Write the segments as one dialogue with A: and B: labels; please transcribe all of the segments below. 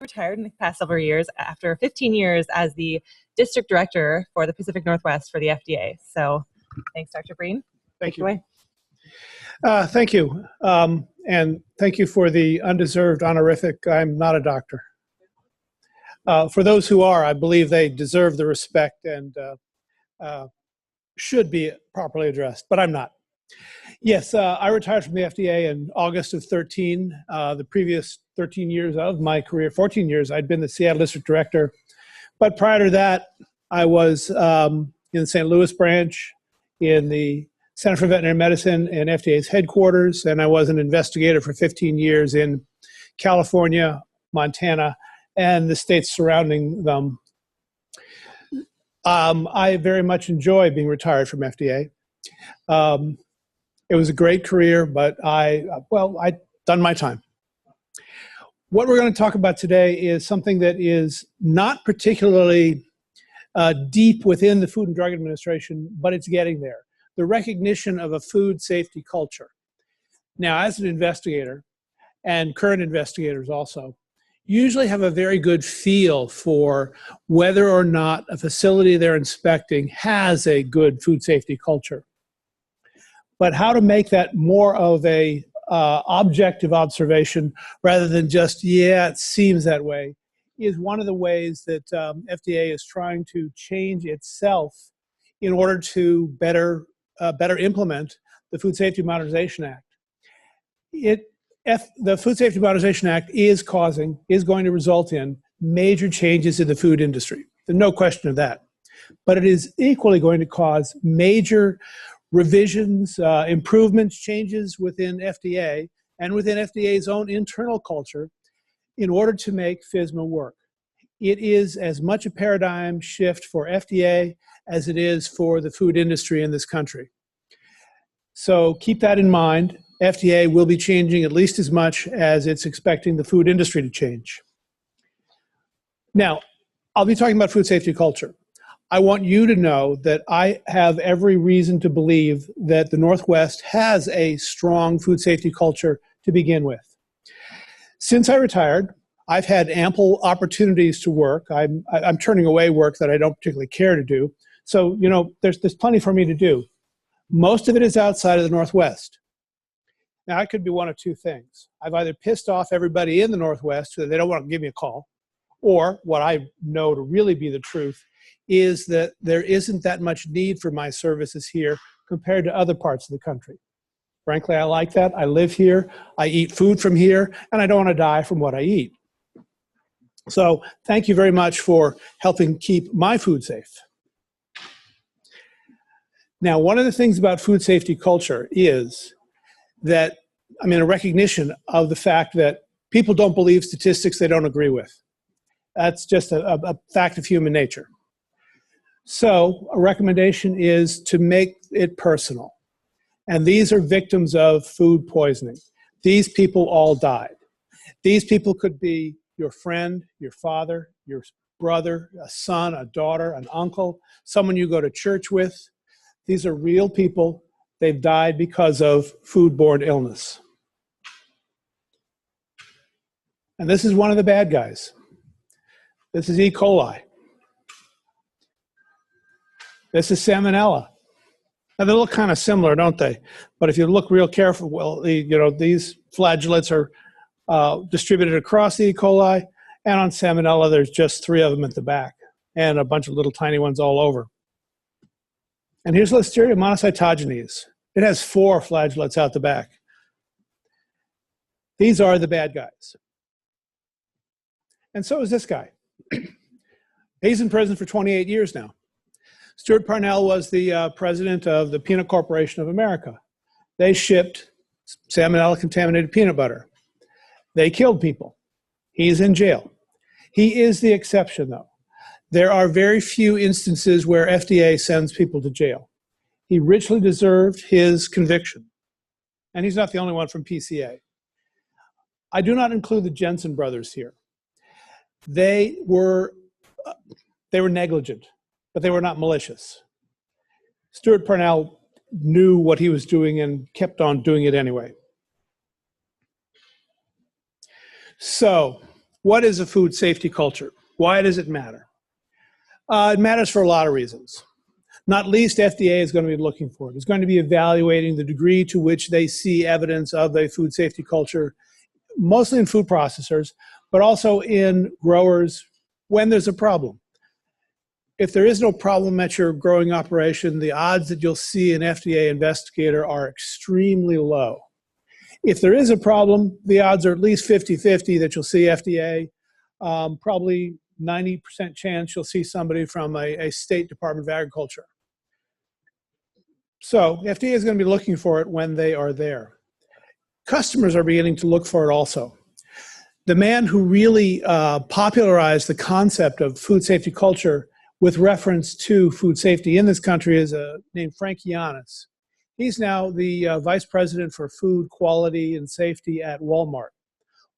A: retired in the past several years after 15 years as the district director for the Pacific Northwest for the FDA. So thanks, Dr. Breen.
B: Thank you.
A: Away.
B: Thank you. And thank you for the undeserved honorific. I'm not a doctor. For those who are, I believe they deserve the respect and should be properly addressed, but I'm not. Yes, I retired from the FDA in August of 13. The previous 13 years of my career, 14 years, I'd been the Seattle District Director. But prior to that, I was in the St. Louis branch, in the Center for Veterinary Medicine and FDA's headquarters, and I was an investigator for 15 years in California, Montana, and the states surrounding them. I very much enjoy being retired from FDA. It was a great career, but I'd done my time. What we're going to talk about today is something that is not particularly deep within the Food and Drug Administration, but it's getting there. The recognition of a food safety culture. Now, as an investigator, and current investigators also, usually have a very good feel for whether or not a facility they're inspecting has a good food safety culture. But how to make that more of a objective observation rather than just, yeah, it seems that way, is one of the ways that FDA is trying to change itself in order to better implement the Food Safety Modernization Act. The Food Safety Modernization Act is going to result in major changes in the food industry. There's no question of that. But it is equally going to cause major revisions, improvements, changes within FDA and within FDA's own internal culture in order to make FSMA work. It is as much a paradigm shift for FDA as it is for the food industry in this country. So keep that in mind. FDA will be changing at least as much as it's expecting the food industry to change. Now, I'll be talking about food safety culture. I want you to know that I have every reason to believe that the Northwest has a strong food safety culture to begin with. Since I retired, I've had ample opportunities to work. I'm turning away work that I don't particularly care to do. So, you know, there's plenty for me to do. Most of it is outside of the Northwest. Now, I could be one of two things. I've either pissed off everybody in the Northwest so that they don't want to give me a call, or what I know to really be the truth is that there isn't that much need for my services here compared to other parts of the country. Frankly, I like that. I live here, I eat food from here, and I don't want to die from what I eat. So thank you very much for helping keep my food safe. Now, one of the things about food safety culture is that, I mean, a recognition of the fact that people don't believe statistics they don't agree with. That's just a fact of human nature. So a recommendation is to make it personal. And these are victims of food poisoning. These people all died. These people could be your friend, your father, your brother, a son, a daughter, an uncle, someone you go to church with. These are real people. They've died because of foodborne illness. And this is one of the bad guys. This is E. coli. This is salmonella. Now, they look kind of similar, don't they? But if you look real careful, well, these flagellates are distributed across the E. coli, and on salmonella, there's just 3 of them at the back, and a bunch of little tiny ones all over. And here's Listeria monocytogenes. It has 4 flagellates out the back. These are the bad guys. And so is this guy. He's in prison for 28 years now. Stuart Parnell was the president of the Peanut Corporation of America. They shipped salmonella-contaminated peanut butter. They killed people. He's in jail. He is the exception, though. There are very few instances where FDA sends people to jail. He richly deserved his conviction. And he's not the only one from PCA. I do not include the Jensen brothers here. They were negligent, but they were not malicious. Stuart Parnell knew what he was doing and kept on doing it anyway. So What is a food safety culture? Why does it matter? It matters for a lot of reasons. Not least, FDA is going to be looking for it. It's going to be evaluating the degree to which they see evidence of a food safety culture, mostly in food processors, but also in growers when there's a problem. If there is no problem at your growing operation, the odds that you'll see an FDA investigator are extremely low. If there is a problem, the odds are at least 50-50 that you'll see FDA. Probably 90% chance you'll see somebody from a state Department of Agriculture. So FDA is going to be looking for it when they are there. Customers are beginning to look for it also. The man who really popularized the concept of food safety culture with reference to food safety in this country is named Frank Yiannis. He's now the vice president for food quality and safety at Walmart.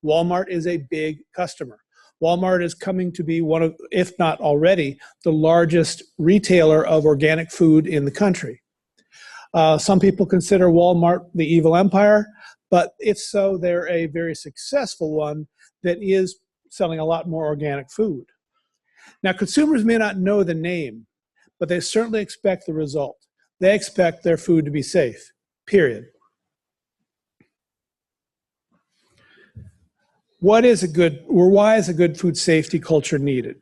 B: Walmart is a big customer. Walmart is coming to be one of, if not already, the largest retailer of organic food in the country. Some people consider Walmart the evil empire, but if so, they're a very successful one that is selling a lot more organic food. Now, consumers may not know the name, but they certainly expect the result. They expect their food to be safe, period. Why is a good food safety culture needed?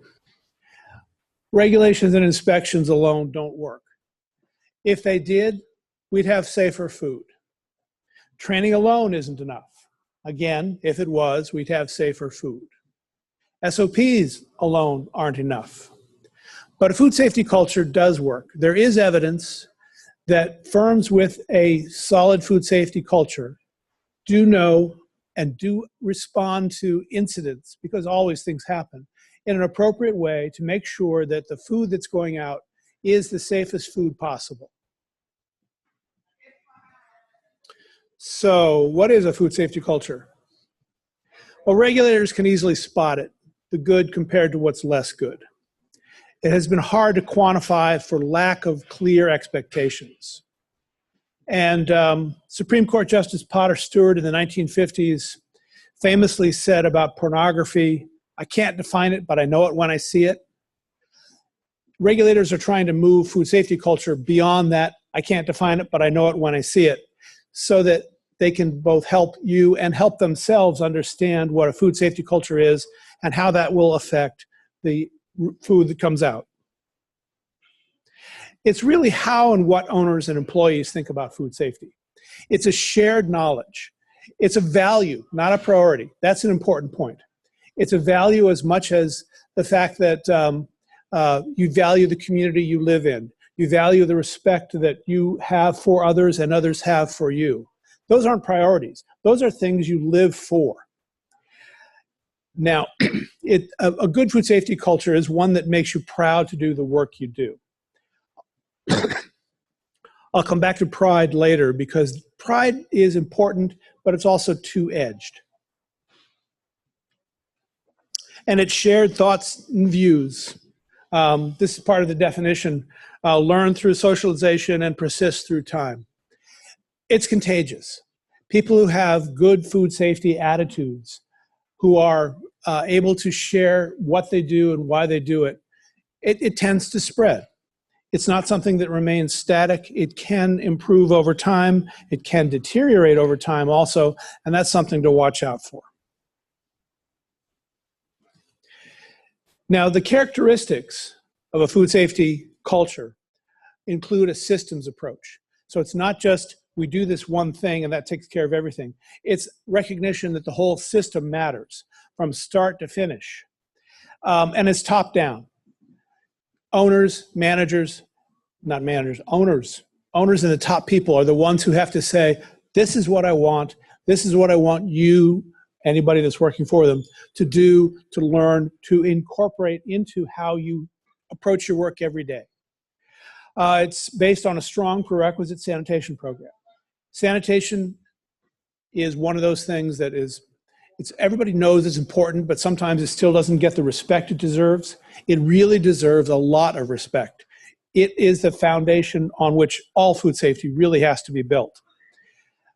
B: Regulations and inspections alone don't work. If they did, we'd have safer food. Training alone isn't enough. Again, if it was, we'd have safer food. SOPs alone aren't enough. But a food safety culture does work. There is evidence that firms with a solid food safety culture do know and do respond to incidents, because always things happen, in an appropriate way to make sure that the food that's going out is the safest food possible. So what is a food safety culture? Well, regulators can easily spot it, the good compared to what's less good. It has been hard to quantify for lack of clear expectations. And Supreme Court Justice Potter Stewart in the 1950s famously said about pornography, "I can't define it, but I know it when I see it." Regulators are trying to move food safety culture beyond that, "I can't define it, but I know it when I see it," so that they can both help you and help themselves understand what a food safety culture is and how that will affect the food that comes out. It's really how and what owners and employees think about food safety. It's a shared knowledge. It's a value, not a priority. That's an important point. It's a value as much as the fact that you value the community you live in. You value the respect that you have for others and others have for you. Those aren't priorities. Those are things you live for. Now, a good food safety culture is one that makes you proud to do the work you do. I'll come back to pride later, because pride is important, but it's also two-edged. And it's shared thoughts and views. This is part of the definition: learn through socialization and persist through time. It's contagious. People who have good food safety attitudes, who are able to share what they do and why they do it, it tends to spread. It's not something that remains static. It can improve over time. It can deteriorate over time also, and that's something to watch out for. Now, the characteristics of a food safety culture include a systems approach. So it's not just we do this one thing and that takes care of everything. It's recognition that the whole system matters from start to finish. And it's top down. Owners, managers, not managers, owners. Owners and the top people are the ones who have to say, this is what I want. This is what I want you, anybody that's working for them, to do, to learn, to incorporate into how you approach your work every day. It's based on a strong prerequisite sanitation program. Sanitation is one of those things that everybody knows it's important, but sometimes it still doesn't get the respect it deserves. It really deserves a lot of respect. It is the foundation on which all food safety really has to be built.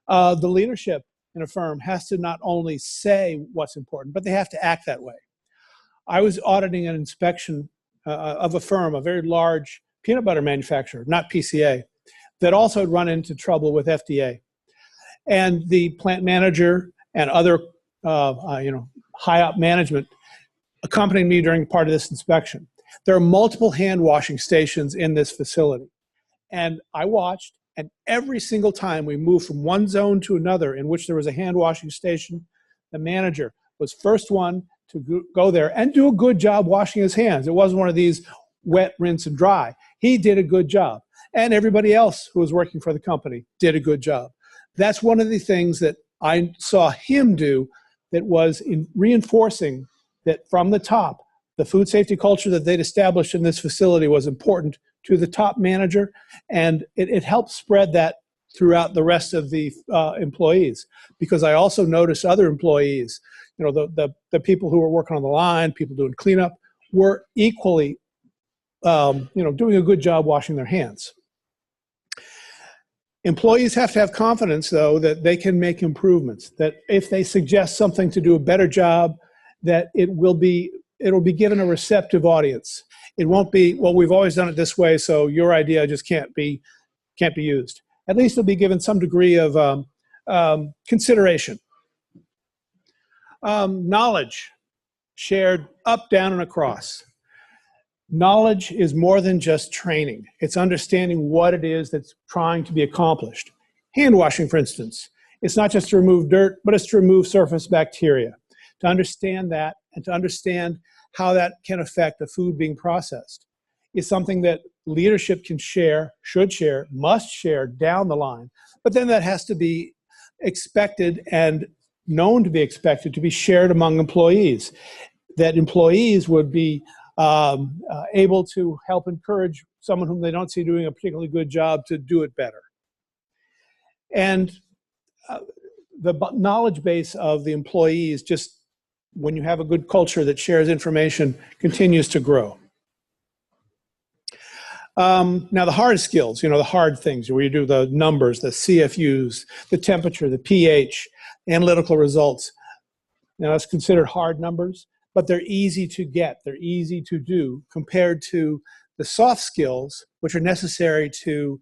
B: The leadership in a firm has to not only say what's important, but they have to act that way. I was auditing an inspection of a firm, a very large peanut butter manufacturer, not PCA, that also had run into trouble with FDA. And the plant manager and other high up management accompanied me during part of this inspection. There are multiple hand washing stations in this facility. And I watched, and every single time we moved from one zone to another in which there was a hand washing station, the manager was first one to go there and do a good job washing his hands. It wasn't one of these wet, rinse, and dry. He did a good job. And everybody else who was working for the company did a good job. That's one of the things that I saw him do that was in reinforcing that from the top, the food safety culture that they'd established in this facility was important to the top manager, and it helped spread that throughout the rest of the employees. Because I also noticed other employees, the people who were working on the line, people doing cleanup, were equally, doing a good job washing their hands. Employees have to have confidence, though, that they can make improvements, that if they suggest something to do a better job, that it'll be given a receptive audience. It won't be, well, we've always done it this way, so your idea just can't be used. At least it'll be given some degree of consideration. Knowledge shared up, down, and across. Knowledge is more than just training. It's understanding what it is that's trying to be accomplished. Hand washing, for instance, it's not just to remove dirt, but it's to remove surface bacteria. To understand that and to understand how that can affect the food being processed is something that leadership can share, should share, must share down the line. But then that has to be expected and known to be expected to be shared among employees. That employees would be able to help encourage someone whom they don't see doing a particularly good job to do it better. And the knowledge base of the employees, just when you have a good culture that shares information, continues to grow. Now the hard skills, the hard things where you do the numbers, the CFUs, the temperature, the pH, analytical results. Now that's considered hard numbers, but they're easy to get, they're easy to do compared to the soft skills, which are necessary to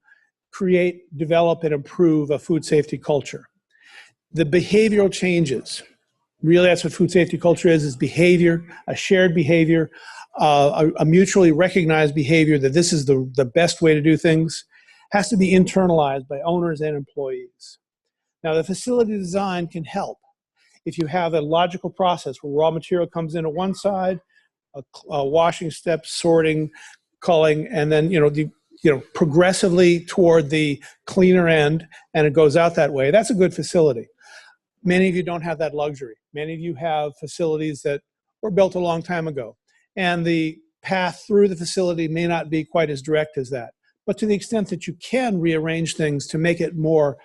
B: create, develop, and improve a food safety culture. The behavioral changes, really that's what food safety culture is behavior, a shared behavior, a mutually recognized behavior that this is the best way to do things, has to be internalized by owners and employees. Now the facility design can help. If you have a logical process where raw material comes in at one side, a washing step, sorting, culling, and then progressively toward the cleaner end, and it goes out that way, that's a good facility. Many of you don't have that luxury. Many of you have facilities that were built a long time ago, and the path through the facility may not be quite as direct as that. But to the extent that you can rearrange things to make it more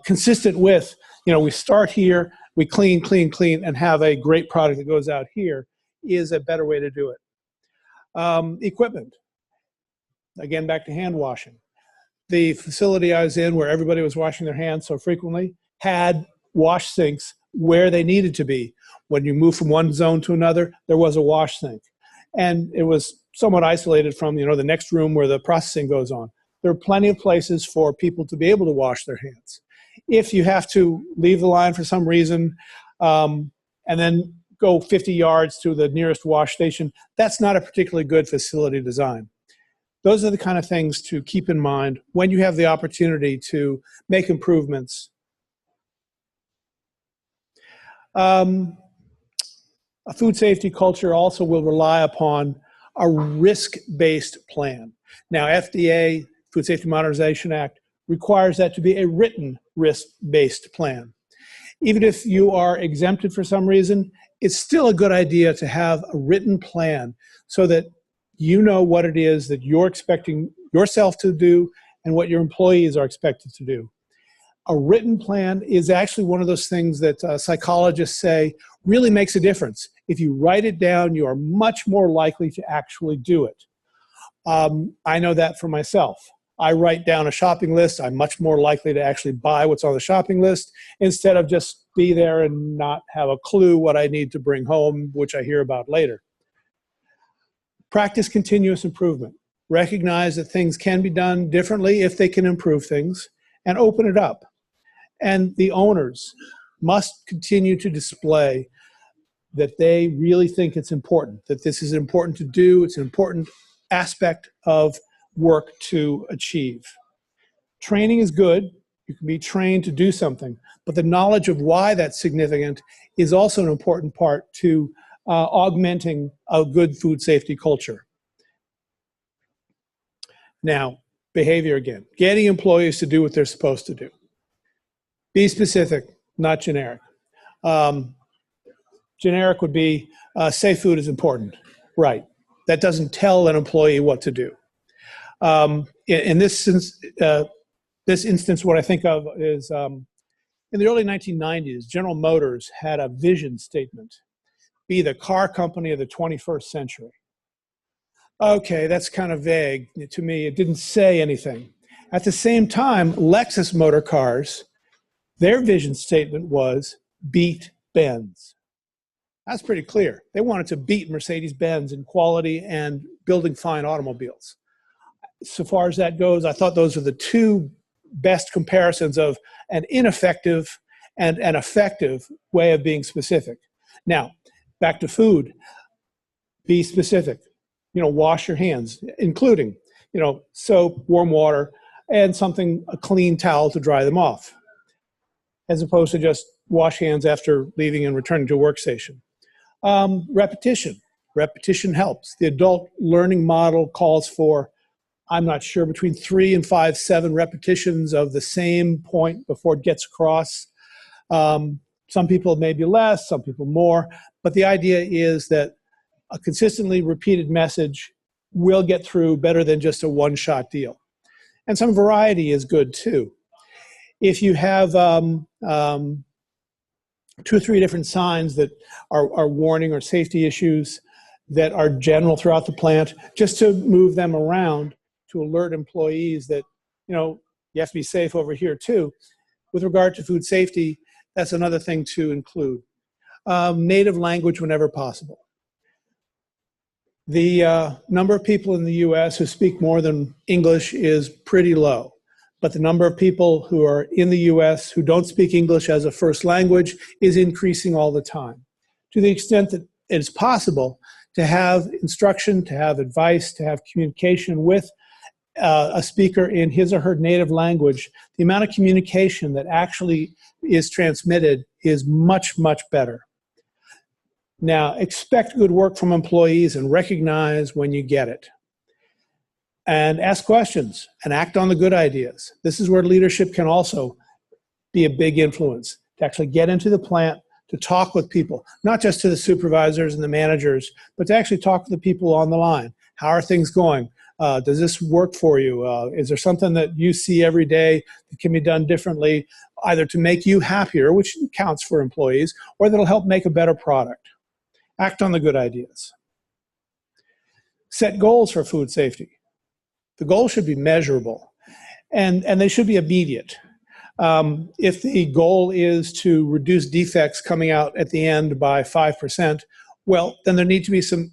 B: consistent with, we start here, we clean, clean, clean, and have a great product that goes out here, is a better way to do it. Equipment. Again, back to hand washing. The facility I was in, where everybody was washing their hands so frequently, had wash sinks where they needed to be. When you move from one zone to another, there was a wash sink. And it was somewhat isolated from the next room where the processing goes on. There are plenty of places for people to be able to wash their hands. If you have to leave the line for some reason and then go 50 yards to the nearest wash station, that's not a particularly good facility design. Those are the kind of things to keep in mind when you have the opportunity to make improvements. A food safety culture also will rely upon a risk-based plan. Now, FDA, Food Safety Modernization Act, requires that to be a written risk-based plan. Even if you are exempted for some reason, it's still a good idea to have a written plan so that you know what it is that you're expecting yourself to do and what your employees are expected to do. A written plan is actually one of those things that psychologists say really makes a difference. If you write it down, you are much more likely to actually do it. I know that for myself. I write down a shopping list. I'm much more likely to actually buy what's on the shopping list instead of just be there and not have a clue what I need to bring home, which I hear about later. Practice continuous improvement. Recognize that things can be done differently if they can improve things, and open it up. And the owners must continue to display that they really think it's important, that this is important to do, it's an important aspect of work to achieve. Training is good. You can be trained to do something, but the knowledge of why that's significant is also an important part to augmenting a good food safety culture. Now, behavior again. Getting employees to do what they're supposed to do. Be specific, not generic. Generic would be, safe food is important. Right. That doesn't tell an employee what to do. In this instance, what I think of is in the early 1990s, General Motors had a vision statement, be the car company of the 21st century. Okay, that's kind of vague to me. It didn't say anything. At the same time, Lexus Motor Cars, their vision statement was beat Benz. That's pretty clear. They wanted to beat Mercedes-Benz in quality and building fine automobiles. So far as that goes, I thought those are the two best comparisons of an ineffective and an effective way of being specific. Now, back to food. Be specific. Wash your hands, including, soap, warm water, and a clean towel to dry them off, as opposed to just wash hands after leaving and returning to a workstation. Repetition. Repetition helps. The adult learning model calls for, I'm not sure, between 3 and 5, 7 repetitions of the same point before it gets across. Some people maybe less, some people more, but the idea is that a consistently repeated message will get through better than just a one-shot deal. And some variety is good too. If you have 2 or 3 different signs that are warning or safety issues that are general throughout the plant, just to move them around to alert employees that, you have to be safe over here too. With regard to food safety, that's another thing to include. Native language whenever possible. The number of people in the US who speak more than English is pretty low, but the number of people who are in the US who don't speak English as a first language is increasing all the time. To the extent that it is possible to have instruction, to have advice, to have communication with a speaker in his or her native language, the amount of communication that actually is transmitted is much, much better. Now, expect good work from employees and recognize when you get it. And ask questions and act on the good ideas. This is where leadership can also be a big influence, to actually get into the plant, to talk with people, not just to the supervisors and the managers, but to actually talk to the people on the line. How are things going? Does this work for you? Is there something that you see every day that can be done differently, either to make you happier, which counts for employees, or that'll help make a better product? Act on the good ideas. Set goals for food safety. The goals should be measurable, and they should be immediate. If the goal is to reduce defects coming out at the end by 5%, well, then there need to be some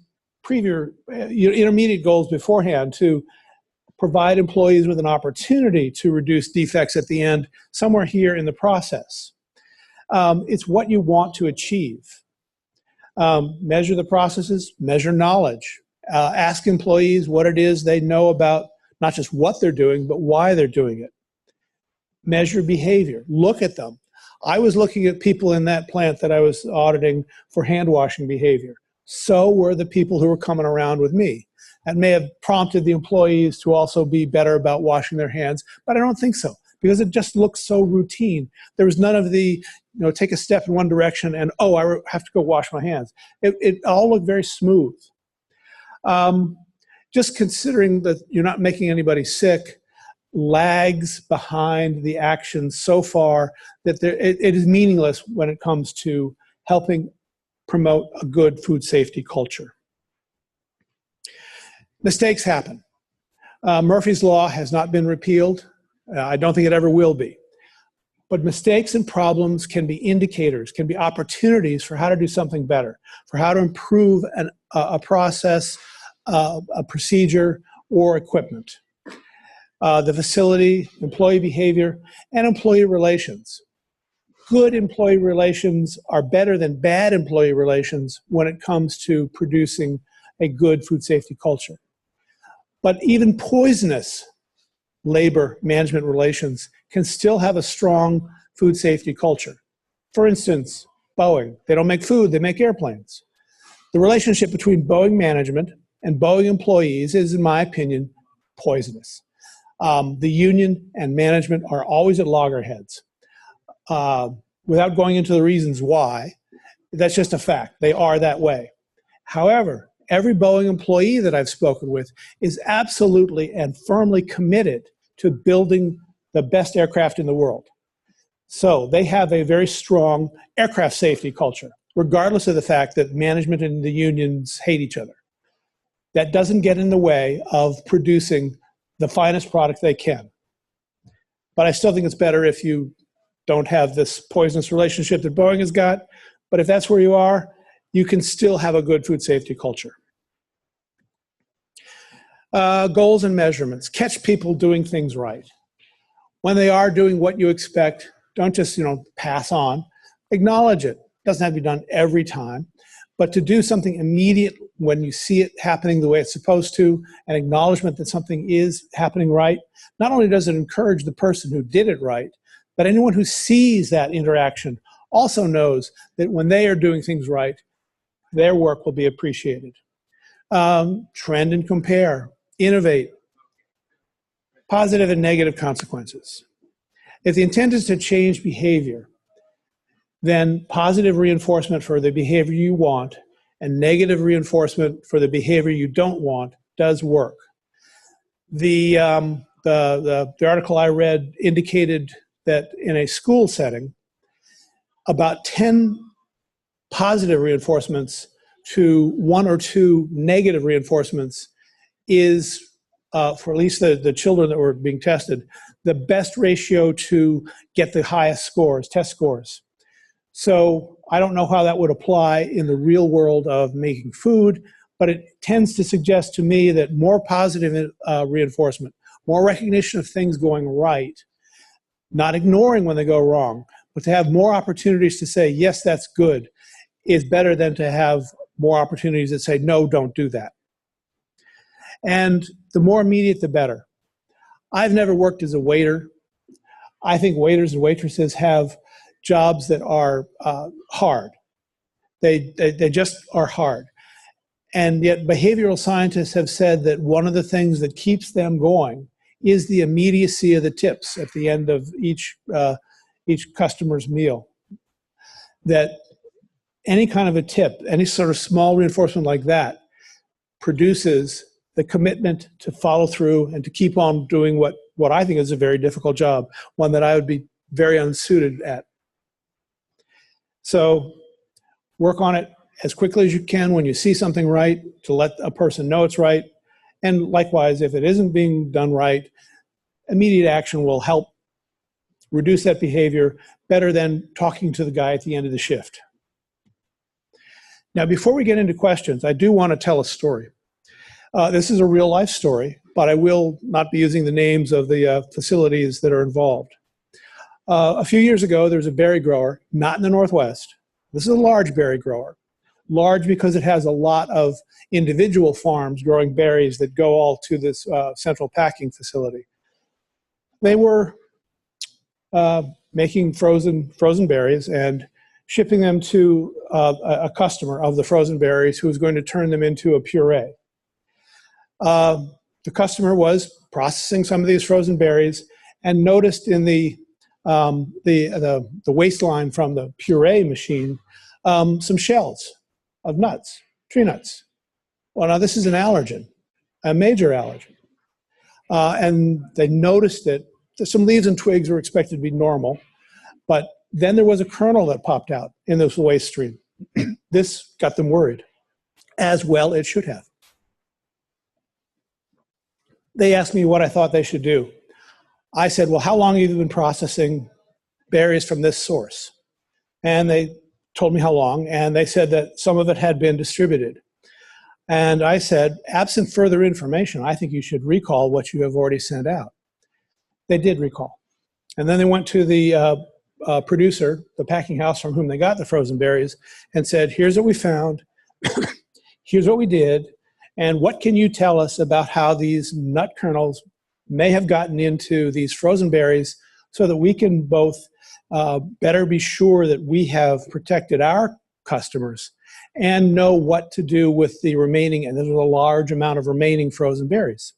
B: intermediate goals beforehand to provide employees with an opportunity to reduce defects at the end, somewhere here in the process. It's what you want to achieve. Measure the processes, measure knowledge. Ask employees what it is they know about not just what they're doing, but why they're doing it. Measure behavior. Look at them. I was looking at people in that plant that I was auditing for hand washing behavior. So were the people who were coming around with me. That may have prompted the employees to also be better about washing their hands, but I don't think so, because it just looks so routine. There was none of the, take a step in one direction and, oh, I have to go wash my hands. It all looked very smooth. Just considering that you're not making anybody sick lags behind the action so far that it is meaningless when it comes to helping promote a good food safety culture. Mistakes happen. Murphy's Law has not been repealed. I don't think it ever will be. But mistakes and problems can be indicators, can be opportunities for how to do something better, for how to improve a process, a procedure or equipment. The facility, employee behavior, and employee relations. Good employee relations are better than bad employee relations when it comes to producing a good food safety culture. But even poisonous labor management relations can still have a strong food safety culture. For instance, Boeing, they don't make food, they make airplanes. The relationship between Boeing management and Boeing employees is, in my opinion, poisonous. The union and management are always at loggerheads. Without going into the reasons why, that's just a fact. They are that way. However, every Boeing employee that I've spoken with is absolutely and firmly committed to building the best aircraft in the world. So they have a very strong aircraft safety culture, regardless of the fact that management and the unions hate each other. That doesn't get in the way of producing the finest product they can. But I still think it's better if you don't have this poisonous relationship that Boeing has got. But if that's where you are, you can still have a good food safety culture. Goals and measurements. Catch people doing things right. When they are doing what you expect, don't just pass on. Acknowledge it. It doesn't have to be done every time. But to do something immediate when you see it happening the way it's supposed to, an acknowledgement that something is happening right, not only does it encourage the person who did it right, but anyone who sees that interaction also knows that when they are doing things right, their work will be appreciated. Trend and compare, innovate, positive and negative consequences. If the intent is to change behavior, then positive reinforcement for the behavior you want and negative reinforcement for the behavior you don't want does work. The article I read indicated that in a school setting, about 10 positive reinforcements to 1 or 2 negative reinforcements is, for at least the children that were being tested, the best ratio to get the highest scores, test scores. So I don't know how that would apply in the real world of making food, but it tends to suggest to me that more positive reinforcement, more recognition of things going right, not ignoring when they go wrong, but to have more opportunities to say, yes, that's good, is better than to have more opportunities that say, no, don't do that. And the more immediate, the better. I've never worked as a waiter. I think waiters and waitresses have jobs that are hard. They just are hard. And yet behavioral scientists have said that one of the things that keeps them going is the immediacy of the tips at the end of each customer's meal. That any kind of a tip, any sort of small reinforcement like that produces the commitment to follow through and to keep on doing what I think is a very difficult job, one that I would be very unsuited at. So work on it as quickly as you can when you see something right, to let a person know it's right. And likewise, if it isn't being done right, immediate action will help reduce that behavior better than talking to the guy at the end of the shift. Now, before we get into questions, I do want to tell a story. This is a real life story, but I will not be using the names of the facilities that are involved. A few years ago, there was a berry grower, not in the Northwest. This is a large berry grower. Large because it has a lot of individual farms growing berries that go all to this central packing facility. They were making frozen berries and shipping them to a customer of the frozen berries who was going to turn them into a puree. The customer was processing some of these frozen berries and noticed in the waistline from the puree machine some shells of nuts, tree nuts. Well, now this is an allergen, a major allergen. And they noticed that some leaves and twigs were expected to be normal, but then there was a kernel that popped out in this waste stream. This got them worried, as well it should have. They asked me what I thought they should do. I said, well, how long have you been processing berries from this source? And they told me how long, and they said that some of it had been distributed. And I said, absent further information, I think you should recall what you have already sent out. They did recall. And then they went to the producer, the packing house from whom they got the frozen berries, and said, here's what we found, here's what we did, and what can you tell us about how these nut kernels may have gotten into these frozen berries so that we can both better be sure that we have protected our customers and know what to do with the remaining, and there's a large amount of remaining frozen berries.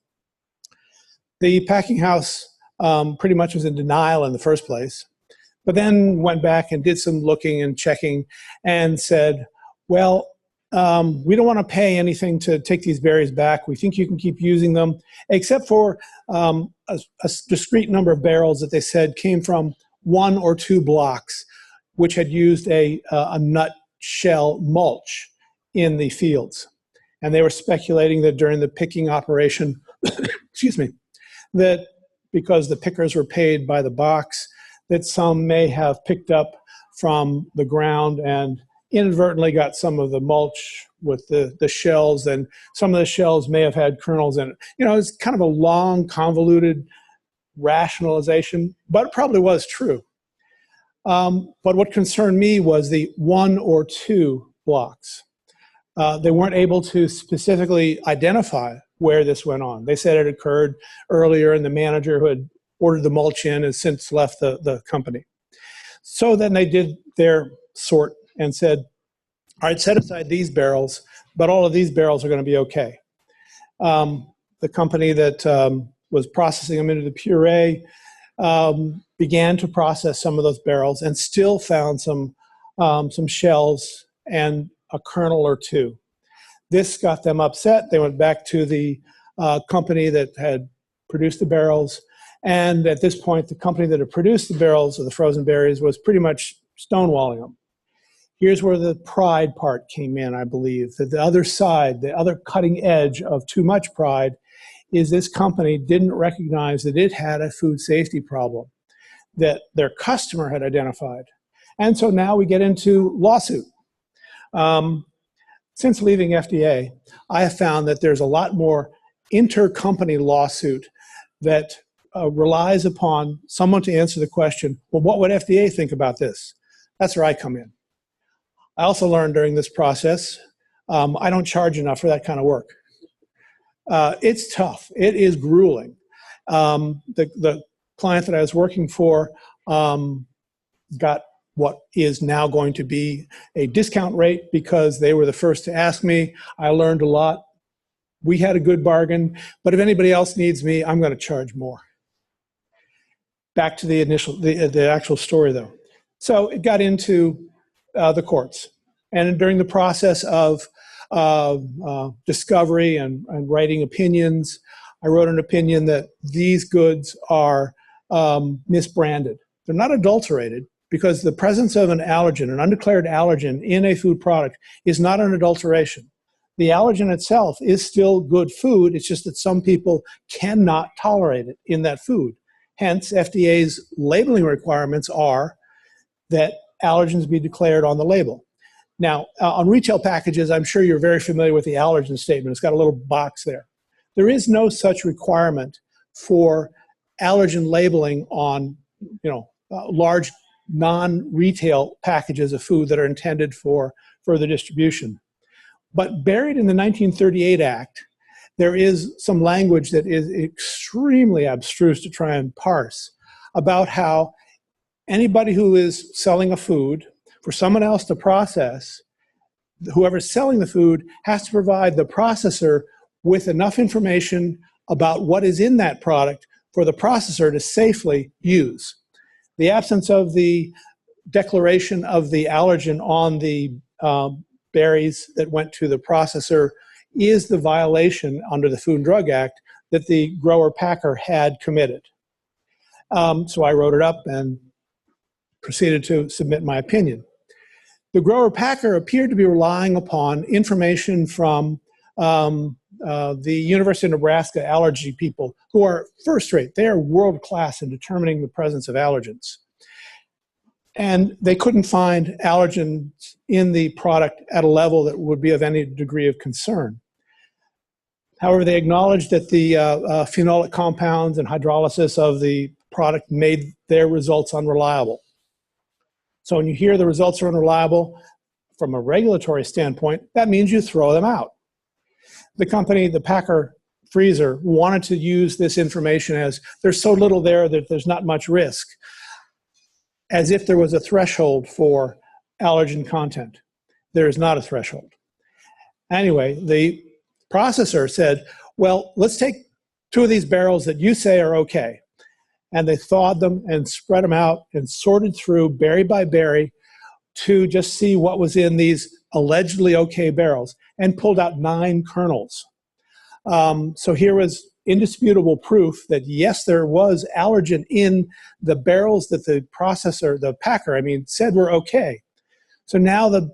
B: The packing house pretty much was in denial in the first place, but then went back and did some looking and checking and said, well, we don't want to pay anything to take these berries back. We think you can keep using them, except for a discrete number of barrels that they said came from 1 or 2 blocks, which had used a nut shell mulch in the fields. And they were speculating that during the picking operation, excuse me, that because the pickers were paid by the box, that some may have picked up from the ground and inadvertently got some of the mulch with the shells, and some of the shells may have had kernels in it. You know, it's kind of a long, convoluted rationalization, but it probably was true. But what concerned me was the 1 or 2 blocks. They weren't able to specifically identify where this went on. They said it occurred earlier, and the manager who had ordered the mulch in has since left the company. So then they did their sort and said, all right, set aside these barrels, but all of these barrels are going to be okay. The company that was processing them into the puree began to process some of those barrels and still found some shells and a kernel or 2. This got them upset. They went back to the company that had produced the barrels, and at this point, the company that had produced the barrels of the frozen berries was pretty much stonewalling them. Here's where the pride part came in, I believe, that the other side, the other cutting edge of too much pride, is this company didn't recognize that it had a food safety problem that their customer had identified. And so now we get into lawsuit. Since leaving FDA, I have found that there's a lot more intercompany lawsuit that relies upon someone to answer the question, well, what would FDA think about this? That's where I come in. I also learned during this process, I don't charge enough for that kind of work. It's tough. It is grueling. The client that I was working for got what is now going to be a discount rate because they were the first to ask me. I learned a lot. We had a good bargain, but if anybody else needs me, I'm going to charge more. Back to the actual story, though. So it got into the courts, and during the process of discovery and writing opinions, I wrote an opinion that these goods are misbranded. They're not adulterated, because the presence of an allergen, an undeclared allergen in a food product, is not an adulteration. The allergen itself is still good food. It's just that some people cannot tolerate it in that food. Hence, FDA's labeling requirements are that allergens be declared on the label. Now, on retail packages, I'm sure you're very familiar with the allergen statement. It's got a little box there. There is no such requirement for allergen labeling on, large non-retail packages of food that are intended for further distribution. But buried in the 1938 Act, there is some language that is extremely abstruse to try and parse about how anybody who is selling a food for someone else to process, whoever's selling the food has to provide the processor with enough information about what is in that product for the processor to safely use. The absence of the declaration of the allergen on the berries that went to the processor is the violation under the Food and Drug Act that the grower-packer had committed. So I wrote it up and proceeded to submit my opinion. The grower-packer appeared to be relying upon information from the University of Nebraska allergy people, who are first rate. They are world-class in determining the presence of allergens. And they couldn't find allergens in the product at a level that would be of any degree of concern. However, they acknowledged that the phenolic compounds and hydrolysis of the product made their results unreliable. So when you hear the results are unreliable, from a regulatory standpoint, that means you throw them out. The company, the Packer freezer, wanted to use this information as there's so little there that there's not much risk, as if there was a threshold for allergen content. There is not a threshold. Anyway, the processor said, well, let's take 2 of these barrels that you say are okay. And they thawed them and spread them out and sorted through berry by berry to just see what was in these allegedly okay barrels, and pulled out 9 kernels. So here was indisputable proof that yes, there was allergen in the barrels that the processor, the Packer, said were okay. So now the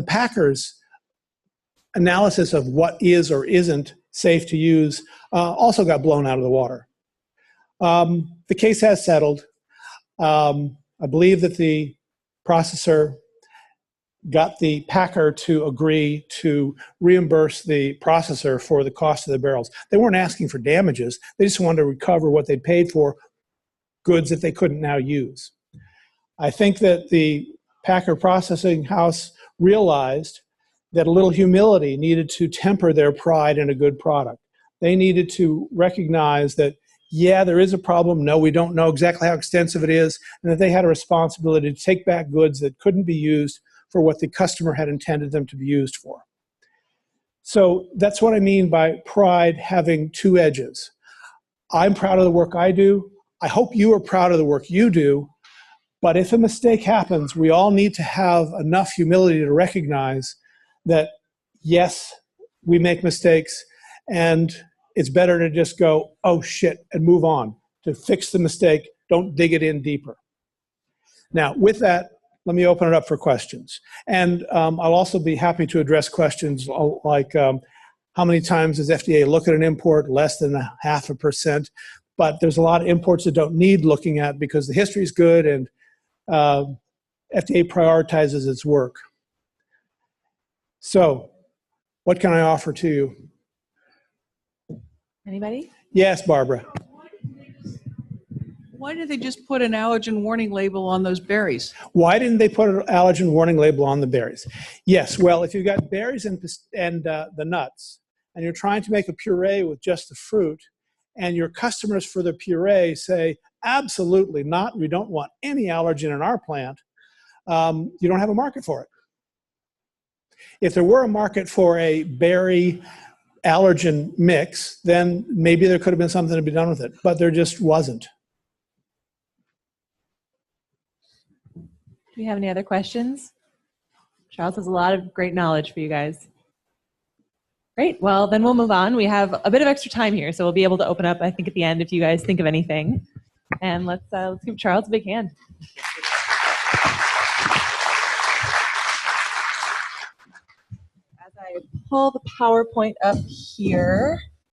B: Packer's analysis of what is or isn't safe to use also got blown out of the water. The case has settled. I believe that the processor got the Packer to agree to reimburse the processor for the cost of the barrels. They weren't asking for damages. They just wanted to recover what they paid for goods that they couldn't now use. I think that the Packer processing house realized that a little humility needed to temper their pride in a good product. They needed to recognize that, yeah, there is a problem. No, we don't know exactly how extensive it is, and that they had a responsibility to take back goods that couldn't be used for what the customer had intended them to be used for. So that's what I mean by pride having 2 edges. I'm proud of the work I do. I hope you are proud of the work you do. But if a mistake happens, we all need to have enough humility to recognize that, yes, we make mistakes, and it's better to just go, oh shit, and move on. To fix the mistake, don't dig it in deeper. Now, with that, let me open it up for questions. And I'll also be happy to address questions like how many times does FDA look at an import? Less than 0.5%. But there's a lot of imports that don't need looking at because the history is good and FDA prioritizes its work. So, what can I offer to you?
A: Anybody?
B: Yes, Barbara.
C: Why did they just put an allergen warning label on those berries?
B: Why didn't they put an allergen warning label on the berries? Yes, well, if you've got berries and the nuts, and you're trying to make a puree with just the fruit, and your customers for the puree say, absolutely not, we don't want any allergen in our plant, you don't have a market for it. If there were a market for a berry allergen mix, then maybe there could have been something to be done with it, but there just wasn't.
A: Do you have any other questions? Charles has a lot of great knowledge for you guys. Great. Well, then we'll move on. We have a bit of extra time here, so we'll be able to open up, I think, at the end if you guys think of anything. And let's give Charles a big hand. As I pull the PowerPoint up here,